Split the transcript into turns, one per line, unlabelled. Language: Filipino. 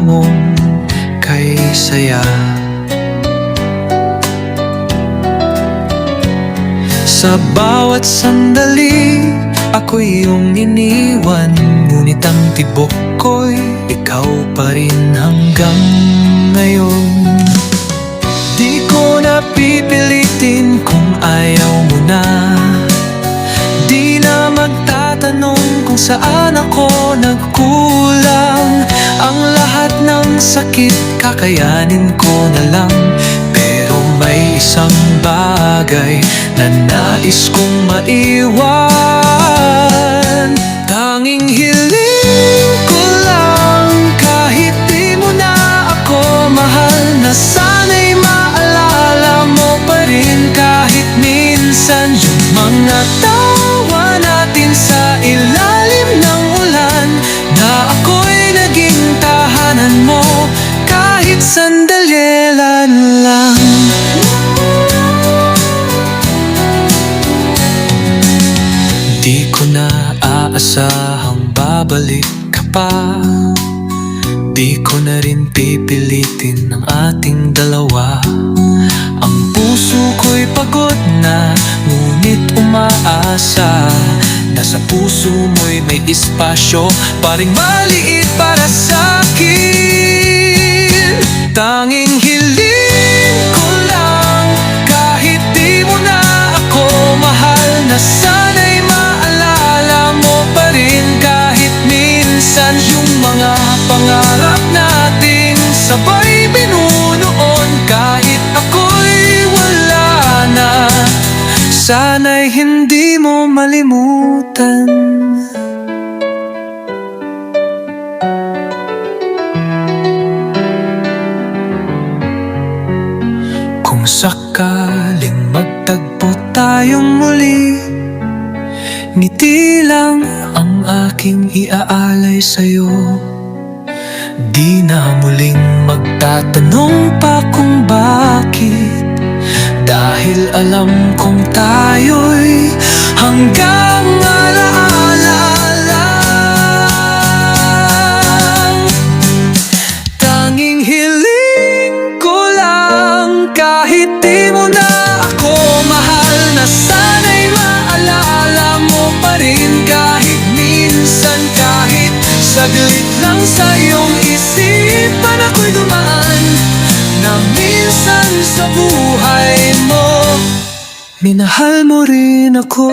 mong kay saya. Sa bawat sandali, ako'y iyong iniwan, ngunit ang tibok ko'y ikaw pa rin hanggang ngayon. Di ko na pipilitin kung ayaw mo na, di na magtatanong kung saan ako nagkulang. Ang lahat ng sakit kakayanin ko na lang, pero may isang bagay na nais kong maiwan. Tanging hiling ko lang, kahit di mo na ako mahal, na sana'y maalala mo pa rin kahit minsan yung mga tawa natin sa ilalim ng ulan, na ako'y naging tahanan mo kahit sandali lang. Di ko na aasahang babalik ka pa, di ko na rin pipilitin ang ating dalawa. Ang puso ko'y pagod na, ngunit umaasa na sa puso mo'y may espasyo pa ring maliit para sa'kin. Tanging hiling ko lang, kahit di mo na ako mahal, na sana'y maalala mo pa rin kahit minsan yung mga pangarap nating sabay binunoon. Kahit ako'y wala na, sana'y hindi mo malimutan. Kung sakaling magtagpo tayong muli, ngiti lang ang aking iaalay sa'yo. Di na muling magtatanong pa kung bakit, dahil alam kong tayo'y hanggang alaala lang. Tanging hiling ko lang, kahit di mo na ako mahal, na sana'y maalala mo pa rin kahit minsan, kahit saglit lang sa iyong isipan ako'y dumaan, na minsan sa buhay mo minahal mo rin ako.